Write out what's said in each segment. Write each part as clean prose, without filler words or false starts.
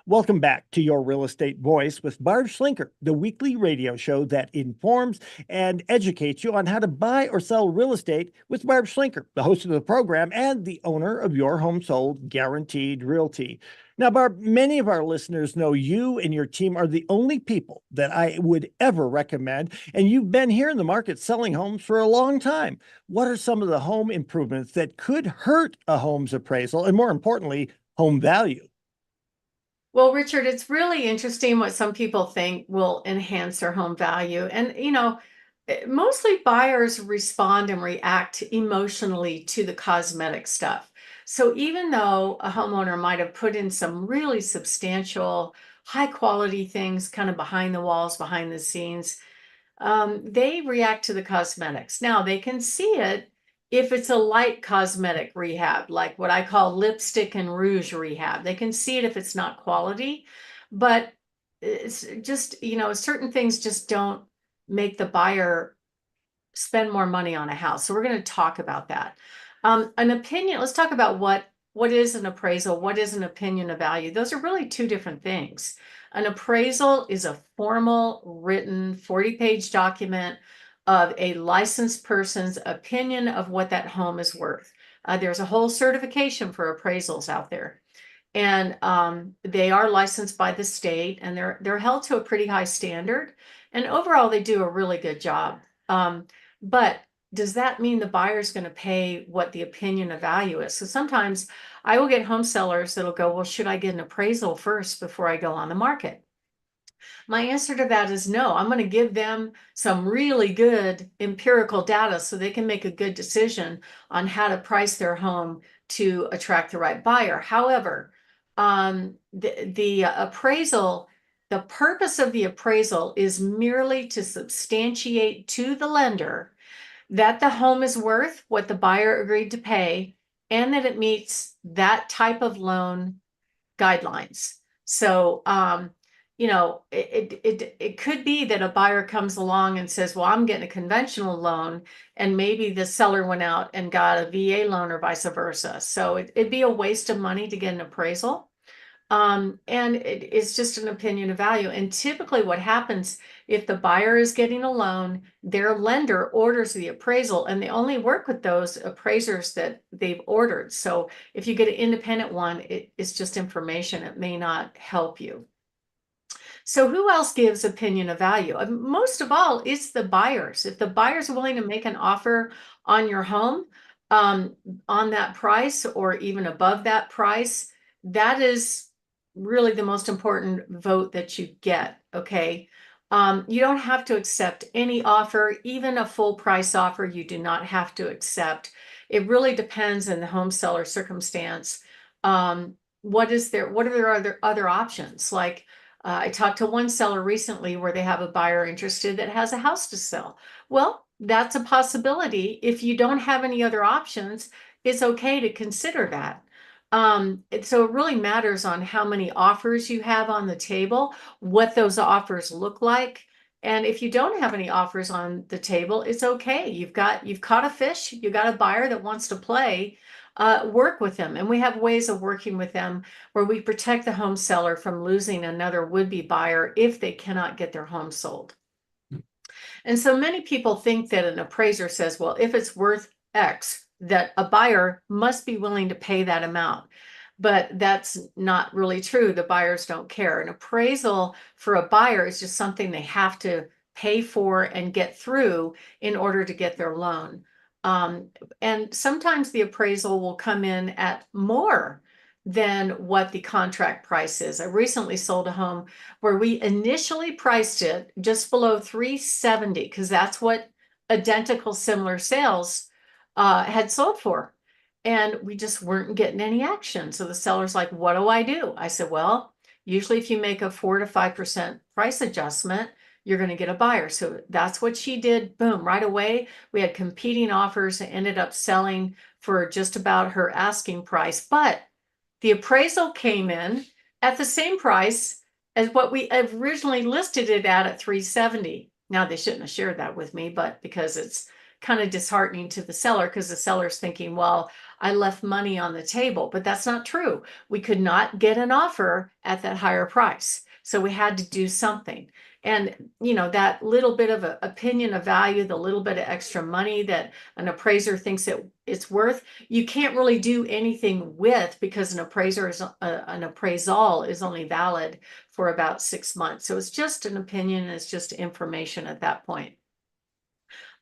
Welcome back to Your Real Estate Voice with Barb Schlinker, the weekly radio show that informs and educates you on how to buy or sell real estate with Barb Schlinker, the host of the program and the owner of Your Home Sold Guaranteed Realty. Now, Barb, many of our listeners know you and your team are the only people that I would ever recommend, and you've been here in the market selling homes for a long time. What are some of the home improvements that could hurt a home's appraisal and, more importantly, home value? Well, Richard, it's really interesting what some people think will enhance their home value. And, mostly buyers respond and react emotionally to the cosmetic stuff. So even though a homeowner might have put in some really substantial, high quality things kind of behind the walls, behind the scenes, they react to the cosmetics. Now, they can see it if it's a light cosmetic rehab, like what I call lipstick and rouge rehab. They can see it if it's not quality, but it's just, certain things just don't make the buyer spend more money on a house. So we're going to talk about that. An opinion, let's talk about what is an appraisal, what is an opinion of value. Those are really two different things. An appraisal is a formal written 40-page document of a licensed person's opinion of what that home is worth. There's a whole certification for appraisals out there. And they are licensed by the state, and they're held to a pretty high standard. And overall, they do a really good job. But does that mean the buyer's going to pay what the opinion of value is? So sometimes I will get home sellers that'll go, well, should I get an appraisal first before I go on the market? My answer to that is no. I'm going to give them some really good empirical data so they can make a good decision on how to price their home to attract the right buyer. However, the appraisal, the purpose of the appraisal is merely to substantiate to the lender that the home is worth what the buyer agreed to pay and that it meets that type of loan guidelines. So, it could be that a buyer comes along and says, well, I'm getting a conventional loan, and maybe the seller went out and got a VA loan or vice versa. So it'd be a waste of money to get an appraisal. And it's just an opinion of value. And typically what happens if the buyer is getting a loan, their lender orders the appraisal, and they only work with those appraisers that they've ordered. So if you get an independent one, it's just information. It may not help you. So who else gives opinion of value? Most of all, it's the buyers. If the buyer's willing to make an offer on your home, on that price or even above that price, that is really the most important vote that you get, okay? You don't have to accept any offer, even a full price offer, you do not have to accept. It really depends on the home seller circumstance. What are their other options? Like, I talked to one seller recently where they have a buyer interested that has a house to sell. Well, that's a possibility. If you don't have any other options, it's okay to consider that. So it really matters on how many offers you have on the table, what those offers look like. And if you don't have any offers on the table, it's okay. You've caught a fish, you got a buyer that wants to play, work with them. And we have ways of working with them where we protect the home seller from losing another would-be buyer if they cannot get their home sold. And so many people think that an appraiser says, well, if it's worth X, that a buyer must be willing to pay that amount. But that's not really true. The buyers don't care. An appraisal for a buyer is just something they have to pay for and get through in order to get their loan. And sometimes the appraisal will come in at more than what the contract price is. I recently sold a home where we initially priced it just below 370 because that's what identical similar sales had sold for. And we just weren't getting any action. So the seller's like, what do I do? I said, well, usually if you make a 4 to 5% price adjustment, you're going to get a buyer. So that's what she did. Boom, right away. We had competing offers and ended up selling for just about her asking price. But the appraisal came in at the same price as what we originally listed it at 370. Now they shouldn't have shared that with me, but because it's kind of disheartening to the seller because the seller's thinking, well, I left money on the table, but that's not true. We could not get an offer at that higher price. So we had to do something. And, that little bit of a opinion of value, the little bit of extra money that an appraiser thinks it's worth, you can't really do anything with, because an appraisal is only valid for about 6 months. So it's just an opinion, it's just information at that point.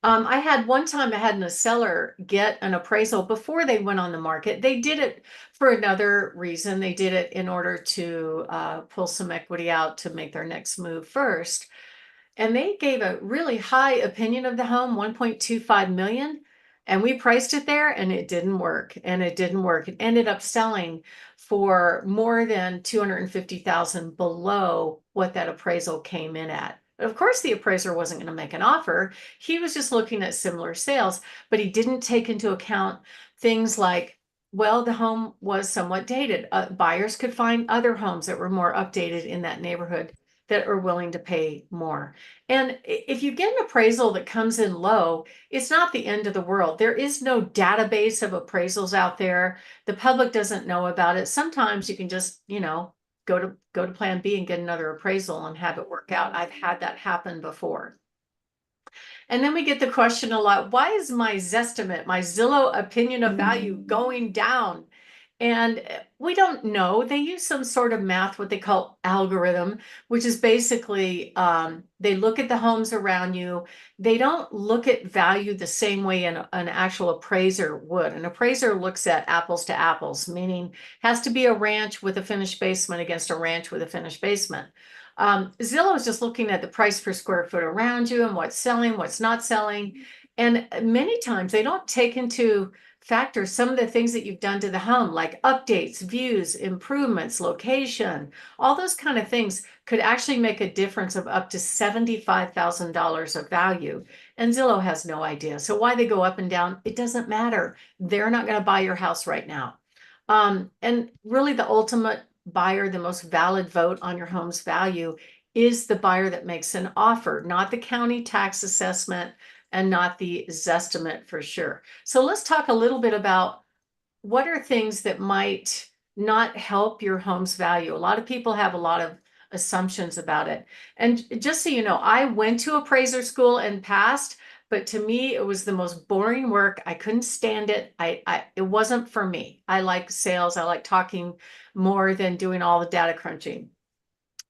I had one time I had a seller get an appraisal before they went on the market. They did it for another reason. They did it in order to pull some equity out to make their next move first. And they gave a really high opinion of the home, 1.25 million. And we priced it there and it didn't work. And it didn't work. It ended up selling for more than 250,000 below what that appraisal came in at. But of course, the appraiser wasn't going to make an offer. He was just looking at similar sales, but he didn't take into account things like, well, the home was somewhat dated. Buyers could find other homes that were more updated in that neighborhood that are willing to pay more. And if you get an appraisal that comes in low, it's not the end of the world. There is no database of appraisals out there. The public doesn't know about it. Sometimes you can just, go to plan B and get another appraisal and have it work out. I've had that happen before. And then we get the question a lot, why is my Zestimate, my Zillow opinion of value going down? And we don't know. They use some sort of math, what they call algorithm, which is basically they look at the homes around you. They don't look at value the same way an actual appraiser would. An appraiser looks at apples to apples, meaning has to be a ranch with a finished basement against a ranch with a finished basement. Zillow is just looking at the price per square foot around you and what's selling, what's not selling. And many times they don't take into factor some of the things that you've done to the home, like updates, views, improvements, location, all those kind of things could actually make a difference of up to $75,000 of value. And Zillow has no idea. So why they go up and down, it doesn't matter. They're not going to buy your house right now. And really the ultimate buyer, the most valid vote on your home's value is the buyer that makes an offer, not the county tax assessment, and not the Zestimate for sure. So let's talk a little bit about what are things that might not help your home's value. A lot of people have a lot of assumptions about it. And just so you know, I went to appraiser school and passed, but to me, it was the most boring work. I couldn't stand it. It wasn't for me. I like sales. I like talking more than doing all the data crunching.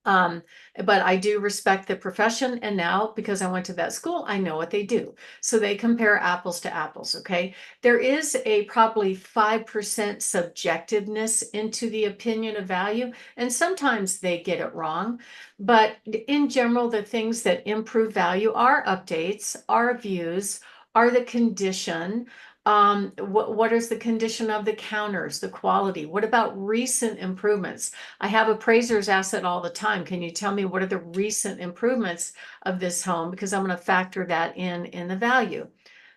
But I do respect the profession. And now, because I went to that school, I know what they do. So they compare apples to apples. Okay. There is a probably 5% subjectiveness into the opinion of value. And sometimes they get it wrong. But in general, the things that improve value are updates, are views, are the condition. What is the condition of the counters, the quality? What about recent improvements? I have appraisers ask that all the time. Can you tell me what are the recent improvements of this home? Because I'm going to factor that in the value.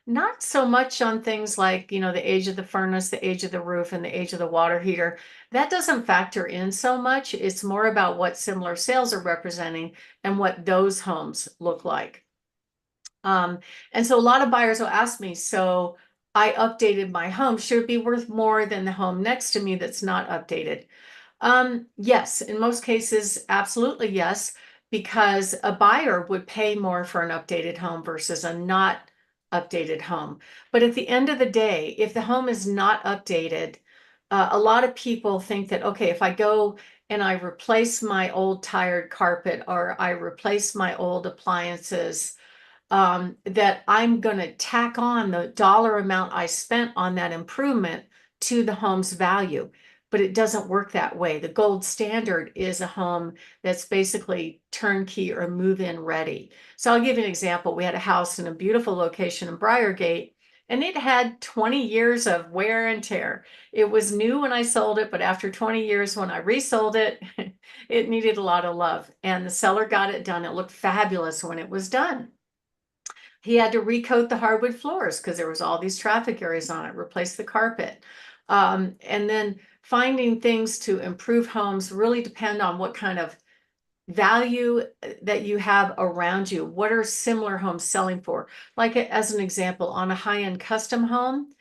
Not so much on things like, the age of the furnace, the age of the roof, and the age of the water heater. That doesn't factor in so much. It's more about what similar sales are representing and what those homes look like. And so a lot of buyers will ask me, so I updated my home, should it be worth more than the home next to me that's not updated? Yes, in most cases, absolutely yes, because a buyer would pay more for an updated home versus a not updated home. But at the end of the day, if the home is not updated, a lot of people think that, okay, if I go and I replace my old tired carpet or I replace my old appliances, that I'm going to tack on the dollar amount I spent on that improvement to the home's value. But it doesn't work that way. The gold standard is a home that's basically turnkey or move-in ready. So I'll give you an example. We had a house in a beautiful location in Briargate, and it had 20 years of wear and tear. It was new when I sold it, but after 20 years when I resold it, it needed a lot of love. And the seller got it done. It looked fabulous when it was done. He had to recoat the hardwood floors because there was all these traffic areas on it, replace the carpet. And then finding things to improve homes really depend on what kind of value that you have around you. What are similar homes selling for? Like as an example, on a high-end custom home,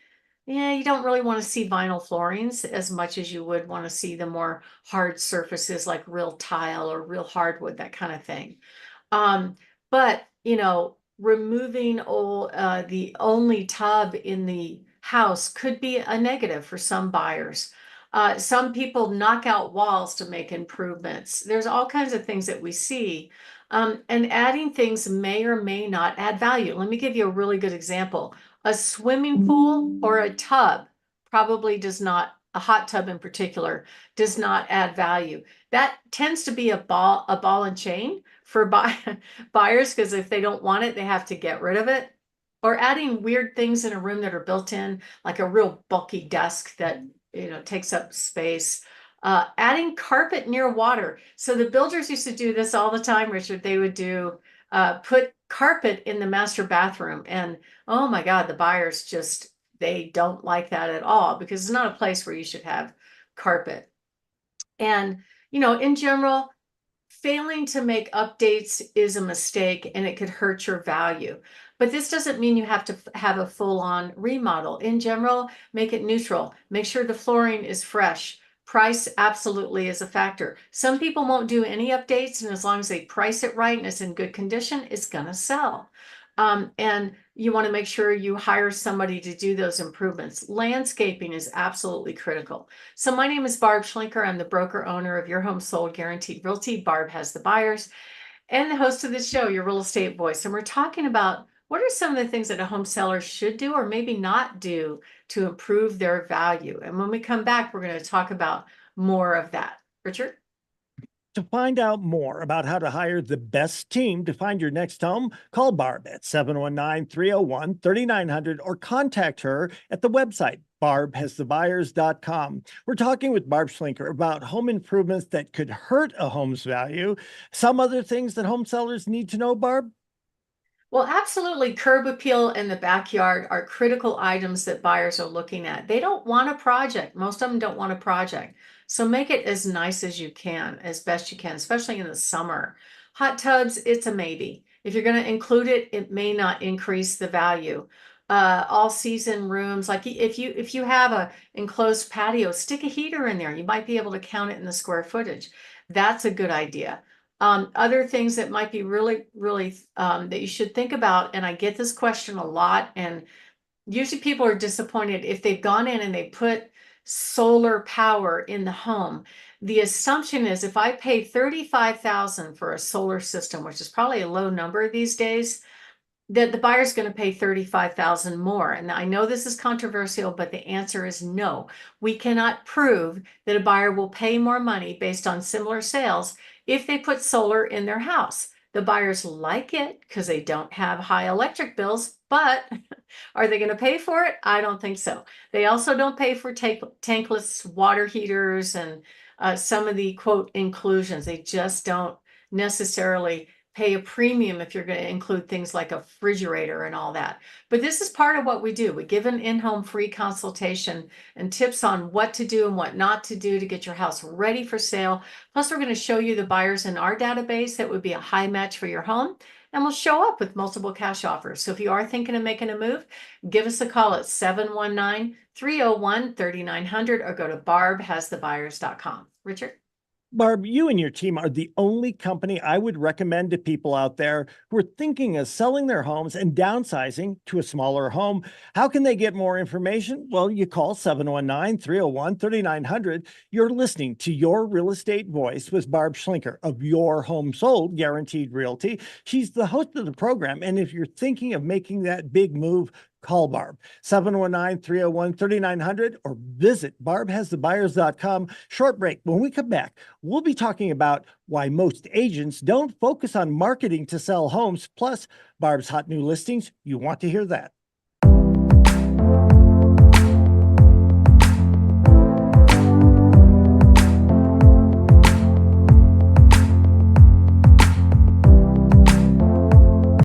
yeah, you don't really want to see vinyl floorings as much as you would want to see the more hard surfaces like real tile or real hardwood, that kind of thing. Um, but removing the only tub in the house could be a negative for some buyers. Some people knock out walls to make improvements. There's all kinds of things that we see. And adding things may or may not add value. Let me give you a really good example. A swimming pool or a tub probably does not, a hot tub in particular, does not add value. That tends to be a ball and chain for buyers, because if they don't want it, they have to get rid of it. Or adding weird things in a room that are built in, like a real bulky desk that takes up space. Adding carpet near water. So the builders used to do this all the time, Richard. They would put carpet in the master bathroom, and oh my God, the buyers just, they don't like that at all, because it's not a place where you should have carpet. And in general, failing to make updates is a mistake and it could hurt your value. But this doesn't mean you have to have a full-on remodel. In general, make it neutral. Make sure the flooring is fresh. Price absolutely is a factor. Some people won't do any updates, and as long as they price it right and it's in good condition, it's gonna sell. And you want to make sure you hire somebody to do those improvements. Landscaping is absolutely critical. So my name is Barb Schlinker. I'm the broker owner of Your Home Sold Guaranteed Realty. Barb has the buyers, and the host of this show, Your Real Estate Voice. And we're talking about what are some of the things that a home seller should do or maybe not do to improve their value. And when we come back, we're going to talk about more of that. Richard? To find out more about how to hire the best team to find your next home, call Barb at 719-301-3900 or contact her at the website barbhasthebuyers.com. We're talking with Barb Schlinker about home improvements that could hurt a home's value. Some other things that home sellers need to know, Barb? Well, absolutely. Curb appeal in the backyard are critical items that buyers are looking at. They don't want a project. Most of them don't want a project. So make it as nice as you can, as best you can, especially in the summer. Hot tubs, it's a maybe. If you're going to include it, it may not increase the value. All season rooms, like if you have a enclosed patio, stick a heater in there. You might be able to count it in the square footage. That's a good idea. Other things that might be really, really that you should think about, and I get this question a lot, and usually people are disappointed if they've gone in and they put solar power in the home. The assumption is if I pay $35,000 for a solar system, which is probably a low number these days, that the buyer's going to pay $35,000 more. And I know this is controversial, but the answer is no. We cannot prove that a buyer will pay more money based on similar sales if they put solar in their house. The buyers like it because they don't have high electric bills, but are they going to pay for it? I don't think so. They also don't pay for tankless water heaters and some of the quote inclusions. They just don't necessarily pay a premium if you're going to include things like a refrigerator and all that. But this is part of what we do. We give an in-home free consultation and tips on what to do and what not to do to get your house ready for sale. Plus, we're going to show you the buyers in our database that would be a high match for your home. And we'll show up with multiple cash offers. So if you are thinking of making a move, give us a call at 719-301-3900 or go to barbhasthebuyers.com. Richard? Barb, you and your team are the only company I would recommend to people out there who are thinking of selling their homes and downsizing to a smaller home. How can they get more information? Well, you call 719-301-3900. You're listening to Your Real Estate Voice with Barb Schlinker of Your Home Sold Guaranteed Realty. She's the host of the program, and if you're thinking of making that big move, call Barb, 719-301-3900, or visit barbhasthebuyers.com. Short break. When we come back, we'll be talking about why most agents don't focus on marketing to sell homes, plus Barb's hot new listings. You want to hear that.